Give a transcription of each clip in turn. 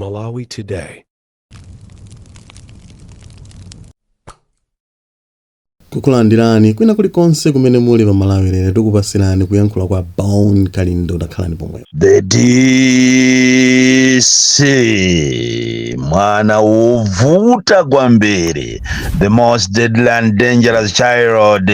Malawi Today. Kukulandirani kwina kulikonse kumene muli pa Malawi lero tikupasirani kuyankhula kwa Bone Kalindo takhalani pomwe. The DC mwana wovuta kwambiri, the most deadly and dangerous child.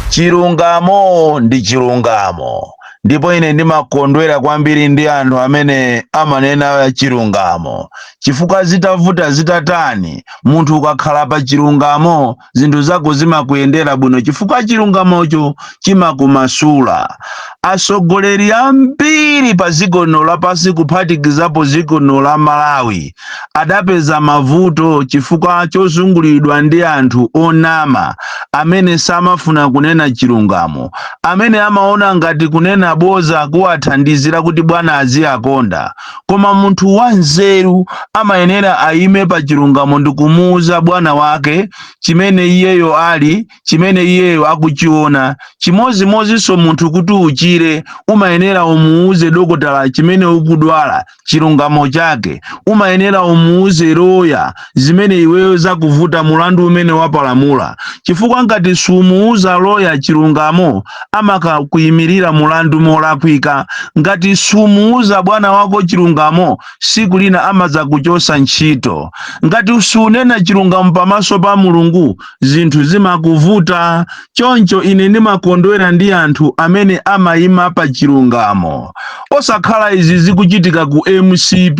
Chilungamo ndi chilungamo, ndipo ine ndimakondwera kwambiri ndi anthu amene amanena chilungamo, chifukwa zitavuta zitatani munthu ukakhala pa chilungamo zinthu zako zimakuyendera bwino, chifukwa chilungamocho chimakumasula. Atsogoleri ambiri pa dziko lino lapansi kuphatikizapo dziko lino la Malawi adapeza mavuto chifukwa chozungulidwa ndi anthu onama amene samafuna kunena chilungamo, amene amaona ngati kunena boza kuwathandizira kuti bwana aziyakonda. Koma munthu wanzeru amayenera ayime pa chilungamo ndi kumuuza bwana wake chimene iyeyo ali, chimene iyeyo akuchiona. Chimozimozinso munthu kuti uchire umayenera umuuze dokotala chimene ukudwala, chilungamo chake. Umayenera umuuze loya zimene iweyo zakuvuta mulandu umene wapalamula, chifukwa ngati sumuuza loya chilungamo amakakuyimirira mulandu molakwika. Ngati sumuuza bwana wako chilungamo siku lina amaza kuchosa ntchito. Ngati usunena chilungamo pamaso pa Mulungu zinthu zimakuvuta. Choncho ine ndimakondwera ndi anthu amene amayima pa chilungamo, osakhala izi zikuchitika ku MCP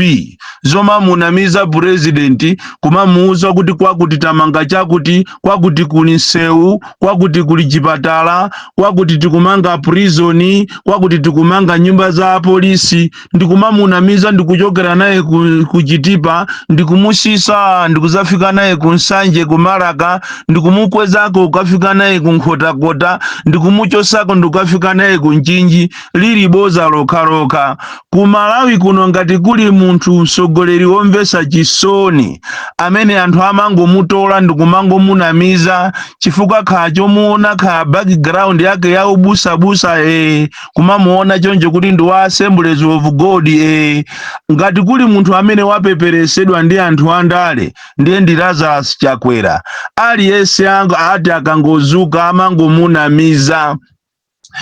zoma munamiza president kumamuuza kuti kwakuti tamanga chakuti, kwakuti kuli nsewu, kwakuti kuli chipatala, kwakuti tikumanga prison, kwakuti tikumanga nyumba za polisi. Ndikumamunamiza ndikuchokera naye kuchitipa, ndikumusisa ndikuzafika naye kunsanje kumalaka, ndikumukwezako ukafika naye kunkhotakota, ndikumuchosako ndikafika naye kunchinji. Lili boza lokaloka. Ku Malawi kuno ngati kuli munthu mtsogoleri womvesa chisoni amene anthu amangomutola ndikumangomunamiza chifukwa khachomuona kha background yake ya ubusabusa kumamuona choncho kuti ndi wa Assemblies of God ngati kuli munthu amene wapeperesedwa ndi anthu andale ndiye ndi Lazarus Chakwera. Aliyense ati akangozuka amangomunamiza.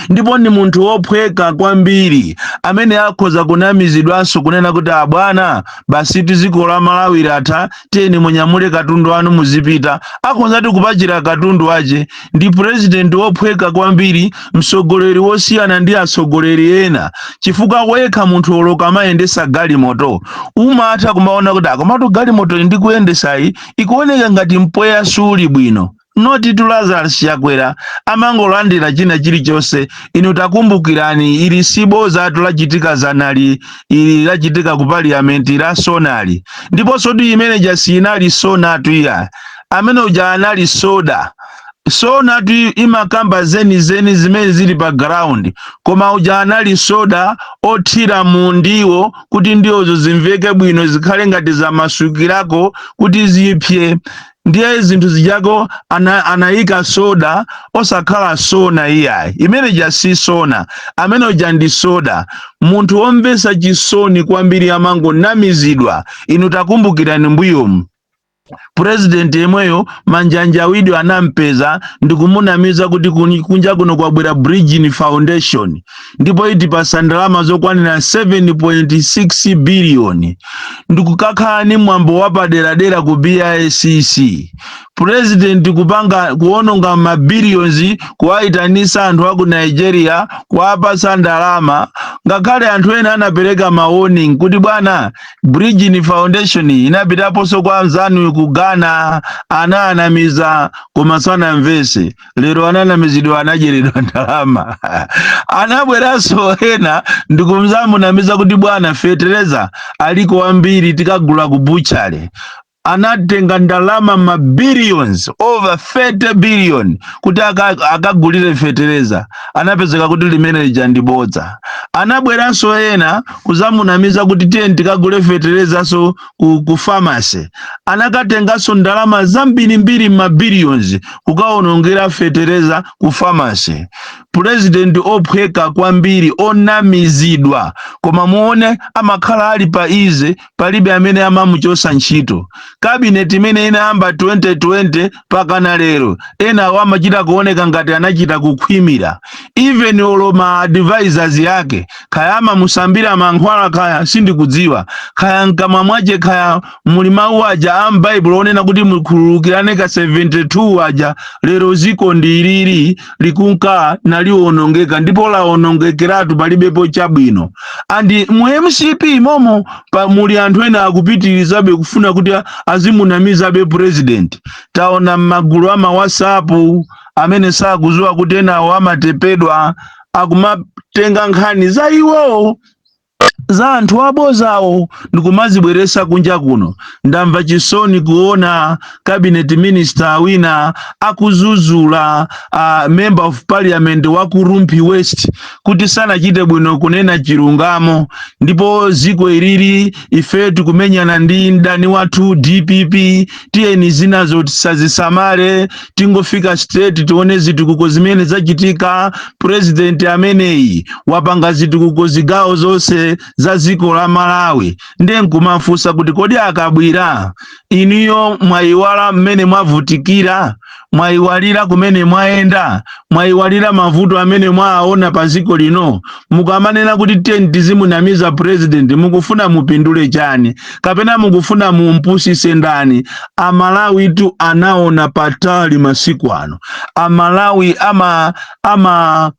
Ndipo ni munthu wophweka kwambiri amene akhoza kunamizidwanso kunena kuti abwana basi dziko la Malawi latha, teni munyamule katundu wanu muzipita. Akhoza kupachira katundu wache. Ndi president wophweka kwambiri, mtsogoleri wosiyana ndi atsogoleri ena, chifukwa wekha munthu oloka amayendesa galimoto umatha kumaona kuti akomato galimoto ndikuyendesayi ikuoneka ngati mpweya suli bwino. Noti tu Lazarus Chakwera amangolandira china chilichonse. Inu takumbukirani ili siboza lachitika zanali, ili lachitika ku parliament la sonali. Ndipo sodi imene jasinali sona tu ya amene uja anali soda. Sona tu imakamba zeni zimene zili pa ground, koma uja anali soda othira mundiwo kuti ndiyozo zimveke bwino zikhale ngati za masukirako kuti zipye. Ndiye zinthu zijako anayika soda osakhala sona iyayi. Imene jasi sona, amene uja ndi soda. Munthu womvesa chisoni kwambiri amangonamizidwa. Inu takumbukirani mbuyomu president yemweyo manjanjawidwe anampeza ndikumunamiza kuti kunja kuno kwabwera Bridging Foundation, ndipo iti pa ndalama zokwanira 7.6 billion. Ndikukakhala ni mwambo wapaderadera ku BICC. President kupanga kuononga mabilions kuwaitanisa anthu aku Nigeria kuwapasa ndalama, ngakhale anthu ena anapereka warning kuti bwana Bridging Foundation inapitaponso kwa anzanu ku Ghana ananamiza koma sanamvese. Lero ananamizidwa anajeredwa ndalama. Anabweranso ena ndikumzamunamiza kuti bwana fetereza aliko ambiri tikagula ku butchery. Anatenga ndalama mabilions, over 30 billion kuti akagulire fetereza. Anapezeka kuti limene jandiboza. Anabweranso ena kuzamunamiza kuti tiye tikagule fetereza so ku pharmacy. Anakatengaso ndalama zambiri mabilions kukaonongera fetereza ku pharmacy. president ophweka kwambiri onamizidwa koma muone amakhala ali pa ize palibe amene amamuchosa ntchito. Cabinet imene inayamba 2020 pakana lero ena amachita kuoneka ngati anachita kukhwimira. Even oloma advisors yake kaya amamusambira mankhwala kaya sindikudziwa kaya mkamwa mwache kaya muli mawu aja am'Bible onena kuti mukhululukirane ka 72 aja lero ziko ndilili likunka naliwonongeka ndipo laonongekeratu palibepo chabwino. Andi mu MCP momo pa muli anthu ena akupitirizabe kufuna kuti azimunamizabe president. Taona magulu ama WhatsApp amene sakuziwa kuti enawo amatepedwa akumatenga nkhani za iwo za anthu abozawo ndikumazibweresa kunja kuno. Ndamva chisoni kuona cabinet minister wina akuzuzula member of parliament wa ku Rumpi West kuti sanachite bwino kunena chilungamo, ndipo ziko ilili ife tikumenyana ndi ndani wathu DPP tiyeni zinazo tisazisamale tingofika state tione zitukuko zimene zachitika. President ameneyi wapanga zitukuko zigawo zonse za ziko la Malawi ndiye nkumafunsa kuti kodi akabwira iniyo mwayiwala mmene mwavutikira, mwayiwalira kumene mwaenda, mwayiwalira mavuto amene mwaona pa ziko lino, mukamanena kuti tizimunamiza president mukufuna mupindule chani kapena mukufuna mumpusise ndani? Amalawi tu anaona patali masiku ano. Amalawi ama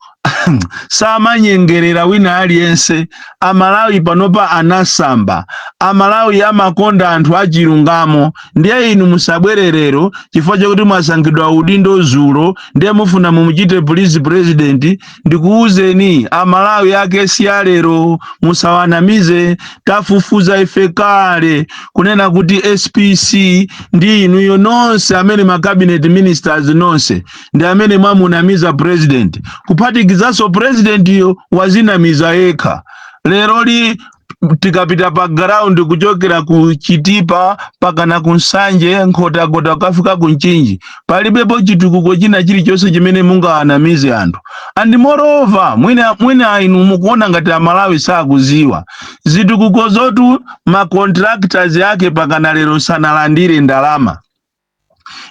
samanyengerera wina aliyense. Amalawi panopa anasamba. Amalawi amakonda anthu achilungamo. Ndiye inu musabwererero chifukwa chakuti mwasankhidwa udindo zulo ndiye mufuna mumuchite police president. Ndikuuzeni Amalawi yake si alero, musawanamize. Tafufuza ife kale kunena kuti SPC ndi inuyo nonse amene ma cabinet ministers nonse ndi amene mwamunamiza president. Kupatikizaso president yo wazinamiza yekha. Lero li tikapita pa ground kuchokera ku Chitipa pakana ku Nsanje nkhotakota kafika ku Nchinji palibepo chitukuko china chilichonse chimene mungawanamize anthu. And moreover mwina inu mukuona ngati Amalawi sakuziwa zitukuko zotu ma contractors yake pakana lero sanalandire ndalama.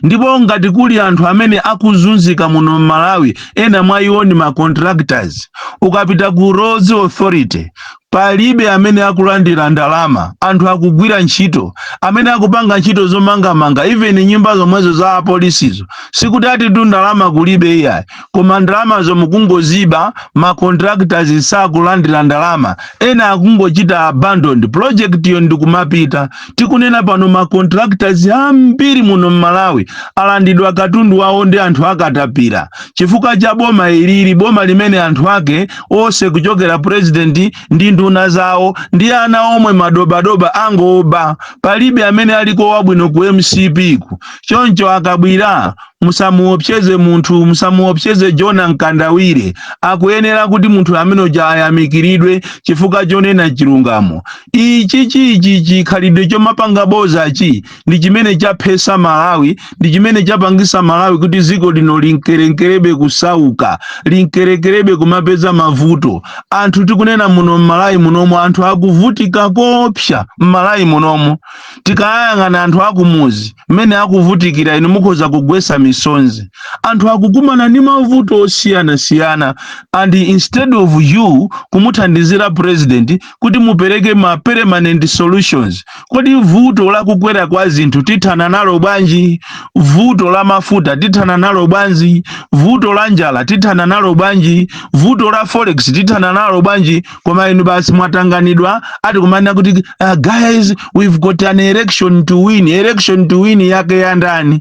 Ndipo ngati kuli anthu amene akuzunzika muno Malawi ena mwayioni ma contractors, ukapita ku Roads Authority palibe amene akulandira ndalama. Anthu akugwira ntchito amene akupanga ntchito zomangamanga, even nyumba zomwezo za polisizo sikuti ati tu ndalama kulibe iya, koma ndalama zomukungoziba. Ma contractors sakulandira ndalama, ena akungochita abandoned project yo ndikumapita. Tikunena pano ma contractors ambiri muno Malawi alandidwa katundu wawo ndi anthu akatapira chifukwa cha boma ilili, boma limene anthu ake ose kuchokera president ndi nduna zawo ndi ana omwe madobadoba angoba. Palibe amene aliko wabwino ku MCP ku. Choncho akabwira musamuopseze munthu, musamuopseze Jona Nkandawire. Akuyenera kuti munthu amene uja ayamikiridwe chifukwa chonena chilungamo. Ichi khalidwe chomapanga boza chi ndi chimene chaphesa Malawi, ndi chimene chapangisa Malawi kuti ziko lino linkerenkerebe kusauka, linkerekerebe kumapeza mavuto. Anthu tikunena muno Malawi munomo anthu akuvutika kopsha Malawi munomo. Tikayang'ana anthu akumuzi mmene akuvutikira inu mukhoza kugwesa misonzi. Anthu akukumana ni mavuto osiyana. And instead of you kumuthandizira president kuti mupereke ma permanent solutions, kodi vuto la kukwera kwa zinthu tithana nalo bwanji? Vuto la mafuta tithana nalo bwanji? Vuto la njala tithana nalo bwanji? Vuto la forex tithana nalo bwanji? Koma inu basi mwatanganidwa ati kumanena kuti guys we've got an election to win. Election to win yake ya ndani?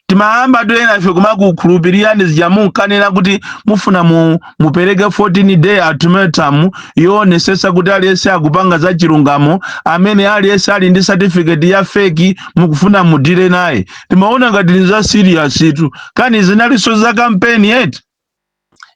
Timaamba tuena ife kumakukhulupirira zijamunkanena kuti mufuna mupereke 14 day ultimatum yonesesa kuti aliyese akupanga za chilungamo, amene aliyese ali ndi certificate ya fake mukufuna mudire naye. Timaona ngati ni za serious tu. Kani zinaliso za campaign yet?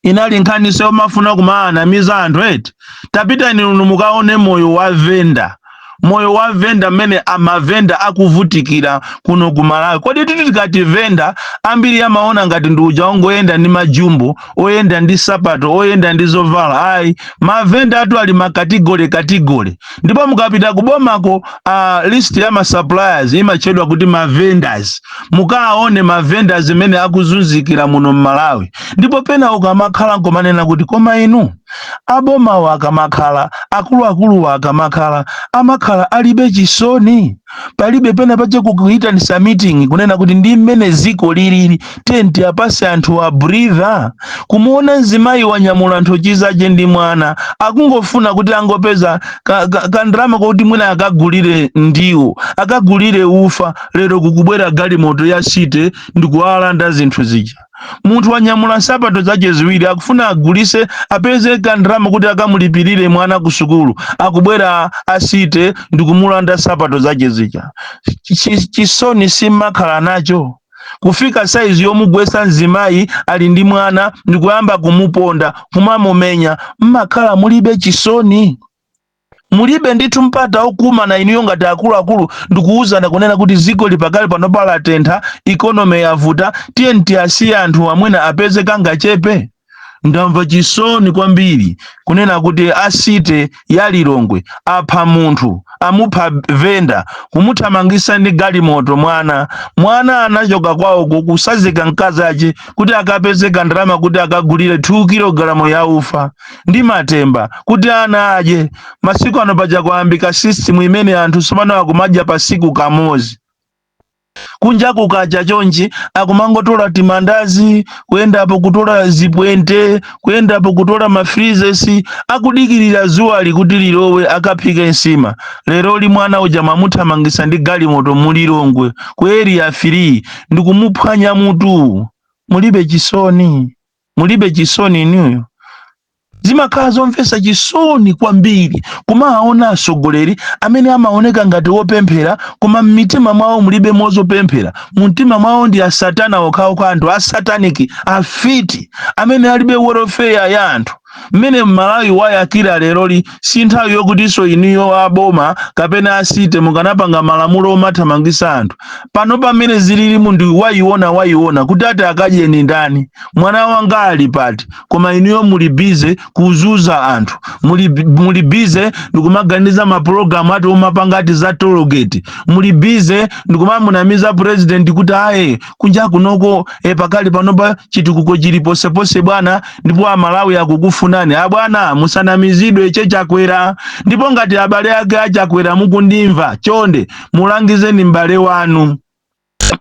Inali nkhani seo mafuna kumaanamiza anthu eti? Tapita ni mukaone moyo wa venda. moyo wa venda mmene amavenda akuvutikira kuno ku Malawi. Kodi tikati venda ambiri amaona ngati ndi uja ongoyenda ndi majumbo, oyenda ndi sapato, oyenda ndi zovala. Ayi, mavenda atu ali kategori. Ndipo mukapita kubomako list ya ma suppliers imachedwa kuti ma vendors. Mukaone ma vendors amene akuzunzikira muno Malawi. Ndipo pena ukamakhala nkomanena kuti koma inu abomawo akamakhala, akuluakulu akamakhala, amakhala alibe chisoni. Palibe pena pache kukuitanisa meeting kunena kuti ndi mmene ziko lilili tenti apase anthu a breather. Kumuona mzimayi wanyamula anthu chizaje ndi mwana akungofuna kuti angopeza kandrama kuti mwina akagulire ndiwo, akagulire ufa. Lero kukubwera galimoto ya site ndikuwalanda zinthu zija. Munthu wanyamula nsapato zache ziwiri akufuna agulise apeze kandrama kuti akamulipirire mwana ku sukulu, akubwera asite ndikumulanda sapato zache zija. Chisoni simakhala nacho. Kufika saizi yomugwesa mzimayi ali ndi mwana ndikuyamba kumuponda kumamumenya, mmakhala mulibe chisoni. Mulibe ndithu mpata okuma na iniyo ngati akuluakulu ndikuwuzana kunena kuti ziko lipakali panopala tentha, economy yavuta, tiye ntiyasiye anthu amwena apeze kangachepe. Ndamva chisoni kwambiri kunena kuti asite ya Lilongwe apha munthu, amupha venda, kumuthamangisa ndi galimoto mwana anachoka kwawo kusazika mkazi ache kuti akapeze kandrama kuti akagulire 2 kilogalamu ya ufa ndi matemba kuti ana aje. Masiku ano paja kwayambika system imene anthu somano akumadya pasiku kamozi. Kunja kukacha chonchi akumangotola timandazi, kuyendapo kutola zipwente, kuyendapo kutola mafreezers, akudikirira zuwa likuti lilowe akaphike nsima. Lero li mwana uja mamuthamangisa ndi galimoto mu Lilongwe ku area 3 ndikumuphwanya mutu. Mulibe chisoni niyo. Zimakhala zomvesa chisoni kwambiri kumaona asogoleri amene amaoneka ngati wopemphera koma mmitima mwawo mulibe mozopemphera. Mumtima mwawo ndi asatana okhaokha, anthu asataniki afiti amene alibe welfare ya anthu. Mmene Malawi wayakira leroli si nthawi yokutinso iniyo aboma kapena asite mukanapanga malamulo omathamangisa anthu. Pano pamene zilili munthu wayiona kuti ati akadye ni ndani, mwana wanga ali pati, koma iniyo muli bize kuzuza anthu, muli bize ndikumaganiza maprogramu ati omapanga ati za tollgate, muli bize ndikumamunamiza president kuti aye kunja kunoko pakali panopa chitukuko chili posepose bwana, ndipo Amalawi akukufunani. Abwana musanamizidwe iche chakwera, ndipo ngati abale ake achakwera mukundimva chonde mulangizeni mbale wanu.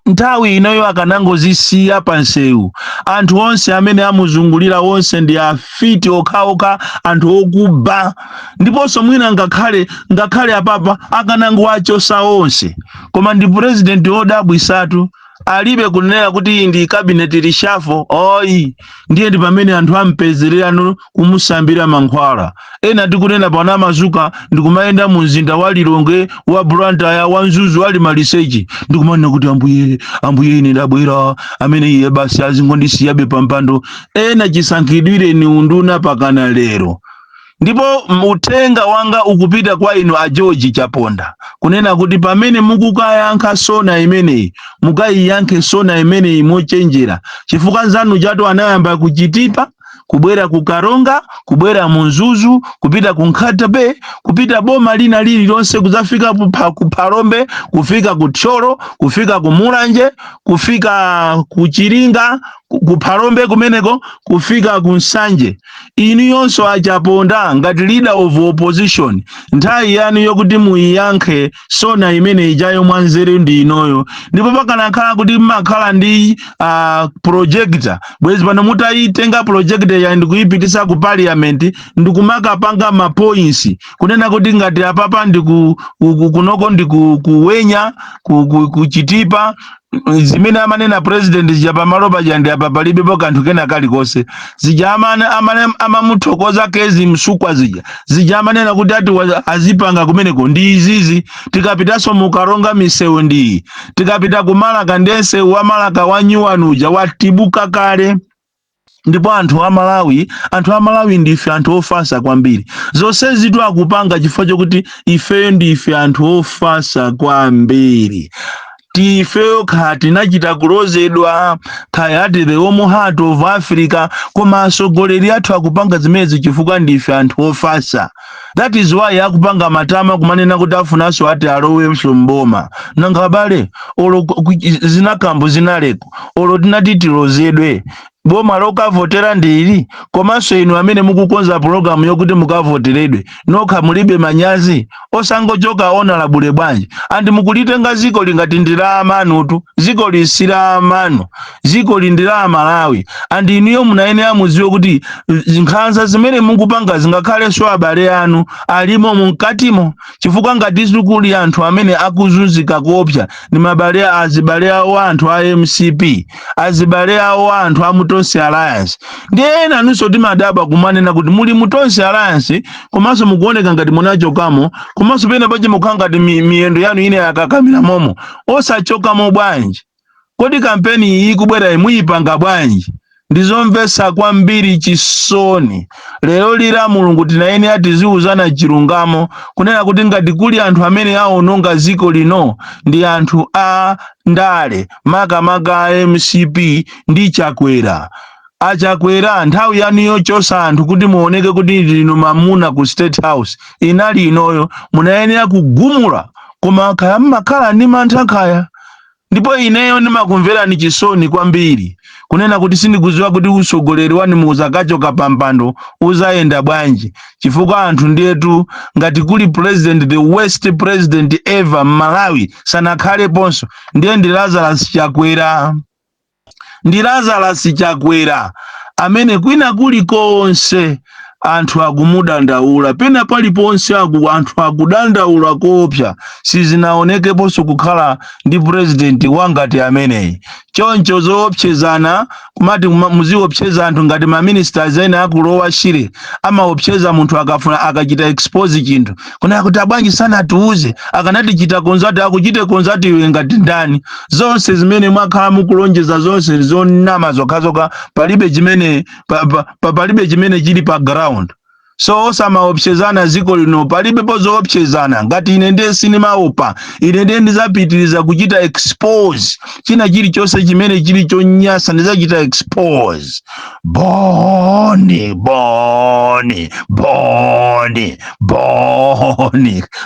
Nthawi inoyo akanangozisiya pansewu, anthu onse amene amuzungulira onse ndi afiti okhaokha, anthu okuba. Ndiponso mwina ngakhale apapa akanangowachosa onse, koma ndi president odabwisatu alibe kunena kuti ndi cabinet reshuffle. Oyi ndiye ndi pamene anthu ampezererano kumusambira mankhwala. Ena tikunena pana mazuka ndikumayenda mu mzinda wa Lilongwe, wa Blantyre, wa Nzuzu, ali malisechi ndikumanena kuti ambuye ine ndabwera amene iye basi azingondisiyabe pampando. Ena chisankhidwire ni unduna pakana lero. Ndipo utenga wanga ukupita kwa inu a George Chaponda kunena kuti pamene mukukayankha sona imeneyi mukayiyankhe sona imeneyi mochenjera, chifukwa nzanu chato anayamba kuchitipa kubwera ku Karonga, kubwera mu Nzuzu, kupita ku Nkhatabe, kupita boma lina lililonse kuzafika ku Palombe, kufika ku Tcholo, kufika ku Mulanje, kufika ku Chiringa, ku Palombe kumeneko, kufika ku Nsanje. Inu yonso a Chaponda ngati leader of opposition, nthawi yanu yokuti muyiyankhe sona imene ijayo mwanzeru ndi inoyo. Ndipo pakanakhala kuti mmakhala ndi projector, bwezi pano mutayitenga projector ya ndikuyipitisa ku parliament ndikumakapanga ma points kunena kuti ngati apapa kunoko ndikuwenya kuchitipa zimene amanena president zijapamalopa jandi apa palibepo kanthu kena kalikose. Zija amamuthokoza kezi msukwa zija amanena kuti ati azipanga kumeneko ndi izizi. Tikapitaso mukaronga misewu ndi tikapita kumalaka ndense wa malaka wa nyuwanuja watibuka kale. ndipo anthu a Malawi ndife anthu ofasa kwambiri. Zonsezi akupanga chifukwa chokuti ifeyo ndife anthu ofasa kwambiri. Tifeyo kha tinachita kulozedwa khaya ati the Homo Heart of Africa, koma atsogoleri athu akupanga zimenezi chifukwa ndife anthu ofasa. That is why akupanga matama kumanena kuti afunanso ati alowenso mboma. Nanga abale olo zinakambo zinaleko olo tinati tilozedwe boma lokavotera ndili, komanso inu amene mukukonza programu yokuti mukavoteredwe nokha mulibe manyazi osangochoka honorable bwanji andi mukulitenga ziko lingati ndila amanutu, ziko lisira amano, ziko lindila Malawi. Andi inuyo munayenera muziwe kuti nkhanza zimene mukupanga zingakhale so abale anu alimo mukatimo, chifukwa ngati sukuli anthu amene akuzunzika kuopsa ni mabale azibale awo anthu a MCP, azibale awo anthu a Mutonsi Alliance. Ndiye nanunso timadaba kumanena kuti muli Mutonsi Alliance komanso mukuoneka ngati munachokamo, komanso pena pache mukhala ngati miyendo yanu ine yakakamira momo osachokamo bwanji. Kodi kampeni iyi kubwera imuyipanga bwanji? Ndizomvesa kwambiri chisoni. Lero lira Mulungu tinayenera ati ziuzana chilungamo kunena kuti ngati kuli anthu amene aononga ziko lino ndi anthu a ndale makamaka MCP ndi Chakwera. Achakwera nthawi yanu yochosa anthu kuti muoneke kuti lino mamuna ku State House inali inoyo, munayenera kugumula, koma khaya mmakhala ndi mantha khaya. Ndipo ineyo ndimakumvera ni chisoni kwambiri kunena kuti sindikuziwa kuti utsogoleri wanu muzakachoka pampando uzayenda bwanji, chifukwa anthu ndiyetu ngati kuli president, the worst president ever Malawi sanakhaleponso ndiye ndi Lazarus Chakwera. Ndi Lazarus Chakwera amene kwina kuli konse anthu akumudandaula, pena paliponse anthu akudandaula koopsa sizinaonekeponso kukhala ndi president wangati ameneyi. Choncho zoopsezana kumati muziopseza anthu ngati maministers ena akulowa shire amaopseza munthu akafuna akachita expose chinthu kunena kuti abwanji sanatiuze akanati chita konzati akuchite konzati iwe ngati ndani. Zonse zimene mwakhala mukulonjeza zonse zonama zokhazoka palibe chimene chili pa ground. So osamaopsezana ziko lino palibe pozoopsezana ngati ine ndiye sinimaopa, ine ndiye ndizapitiriza kuchita expose china chilichonse chimene chili chonyasa ndizachita expose. Boni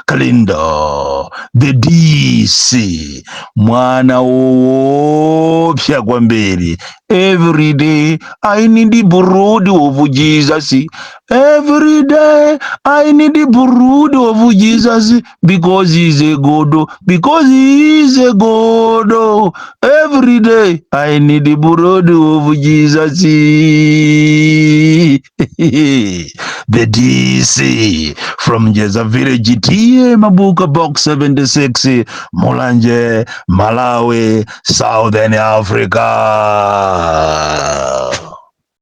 Kalindo the DC mwana woopsa kwambiri. Every day I need the brood of Jesus. Every day I need the brood of Jesus because he's a God. Because he is a God. Every day I need the brood of Jesus. The DC from Jeza Village TA Mabuka Box 76 Mulanje, Malawi, Southern Africa.